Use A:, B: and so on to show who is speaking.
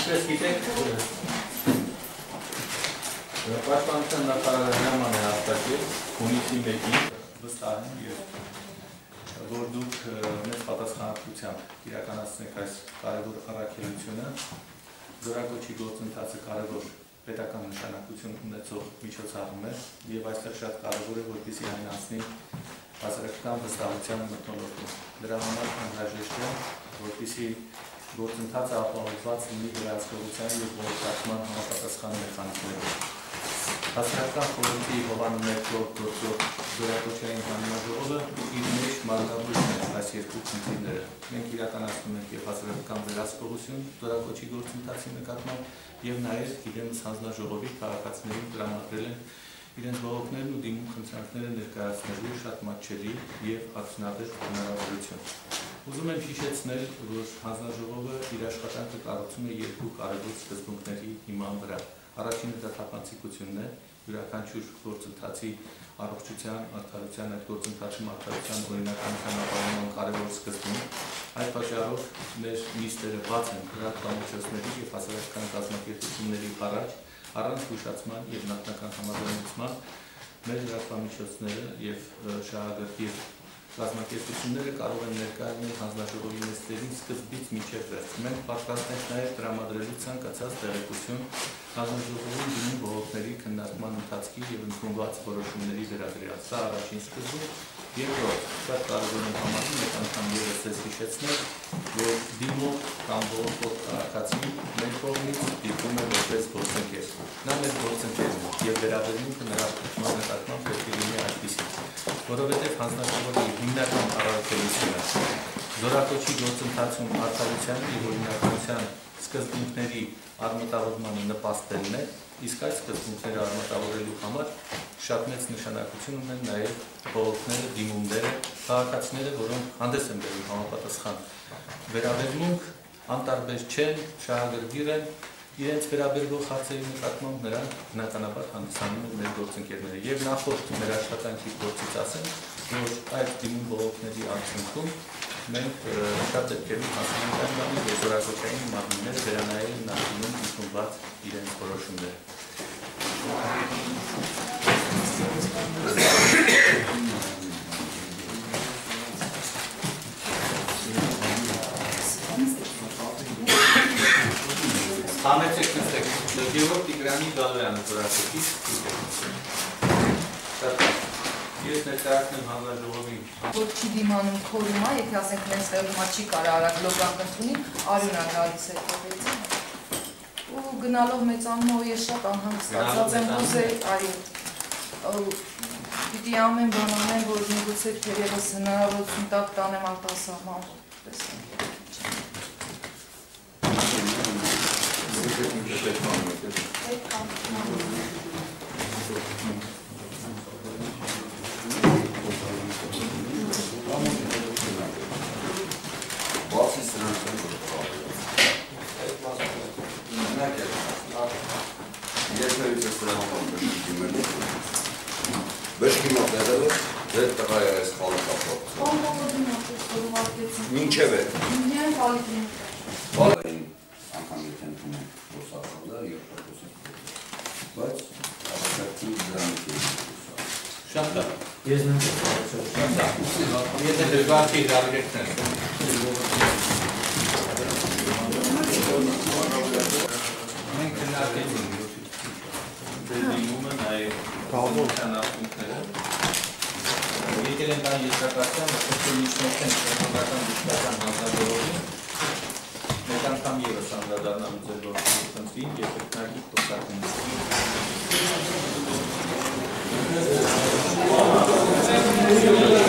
A: Ինչպես գիտեք, Պաշտպանության նախարարը հրաման է հաստատել հունիսի 1-ին վստահ եմ եւ որ դուք մեծ պատասխանատվությամբ իրականացնեք այս կարևոր առաքելությունը, զորակոչի գործընթացը կարևոր պետական նշանակություն ունեցող միջոցառում է եւ այստեղ շատ կարևոր է որպեսզի այն անցնի հասարակական վստահության մթնոլորտում։ Դրա համար անհրաժեշտ է որպեսզի գործընթացը ապահովված լինի վերահսկողության եւ ողջունման համապատասխան մեխանիզմներով։ Հասարակական խորհրդի հովանու ներքո գործող զորակոչային հանձնաժողովը իր մեջ մարգավորում է այս երկու խնդիրները։ Մենք իրականացնում ենք եւ հասարակական վերահսկողություն զորակոչի գործընթացի նկատմամբ եւ նաեւ իրենց հանձնաժողովի քաղաքացիներին տրամադրել են իրենց բողոքներն ու դիմում խնդրանքները ներկայացնելու շատ մատչելի եւ արդյունավետ հնարավորություն։ Ուզում եմ հիշեցնել, որ հանձնաժողովը իր աշխատանքը կառուցում է երկու կարևոր սկզբունքների հիման վրա։ Առաջինը դա թափանցիկությունն է, յուրաքանչյուր գործընթացի առողջության, արդարության, այդ գործընթացի արդարության օրինականության ապահովման կարևոր սկզբունք։ Այդ պատճառով մեր նիստերը բաց են լրատվամիջոցների եւ հասարակական կազմակերպությունների առաջ առանց զգուշացման եւ նախնական համաձայնեցման մեր լրատվամիջոցները եւ շահագրգիռ կազմակերպությունները կարող են ներկայացնել հանձնաժողովի նիստերին սկզբից մինչև վերջ։ Մենք պատրաստ ենք նաև տրամադրելու ցանկացած տեղեկություն հանձնաժողովի դիմում բողոքների քննարկման ընթացքի եւ ընդունված որոշումների վերաբերյալ։ Սա առաջին սկզբունք։ Երկրորդ, շատ կարևոր է համարում մեկ անգամ ևս ես հիշեցնել, որ դիմող կամ բողոքող քաղաքացին մեր կողմից դիտվում է որպես գործընկեր։ Նա մեր գործընկերն է եւ վերաբերմունքը նրա նկատմամբ պետք է լինի այդպիսին, որովհետեւ հանձնաժողովի հիմնական առաքելությունը զորակոչի գործընթացում արդարության եւ օրինականության սկզբունքների արմատավորմանը նպաստելն է, իսկ այս սկզբունքները արմատավորելու համար շատ մեծ նշանակություն ունեն նաեւ բողոքները, դիմումները, քաղաքացիները, որոնք հանդես են բերում համապատասխան վերաբերմունք, անտարբեր չեն, շահագրգիռ են, իրենց վերաբերվող հարցերի նկատմամբ նրանք բնականաբար հանդիսանում են մեր գործընկերները։ Եվ նախորդ մեր աշխատանքի գործից ասեմ, որ այդ դիմում բողոքների արդյունքում մենք շատ դեպքերում հասնում ենք այն բանի, որ զորակոչային մարմինները վերանայել են նախկինում ընդունված իրենց որոշումները։ Համեցեք նստեք, Գևորգ Տիգրանի Գալոյանը զորակոչի ես ներկայացնեմ հանձնաժողովին։
B: Որ չի դիմանում քորում է, եթե ասենք մենք ստեղումա չի կարա արագ լոգանք ընդունի, արյունա գալիս է կողեցին։ Ու գնալով մեծանում ու ես շատ անհանգստացած եմ ուզել, այո, պիտի ամեն բան անեմ, որ միգուցե թերևս հնարավորություն տակ տանեմ արտասահման տեսնեմ։
C: Բշկի մոտներով ձեր տղայ այս խալը կապով։ Մինչև է։
B: Միայն խալիկին։
C: Բալային անգամ եթե ընդունում գործակալը և պրոպոսիկ։ Բայց ապաշակցում դրանք է։
A: Շատ լավ։ Ես նենց շատ լավ։ Եթե դրվարքի իրավիրեկներ։ Մենք քննարկեցինք դիմումը նաև հանրապետները։ Եկել են կան երկրակացան, խոսել միջնորդեն շրջանական դիպտական հանձնաժողովին, մեկ անգամ ևս անդրադառնալու ձեր գործի խնդրին եւ քննարկի խոսակցություններին։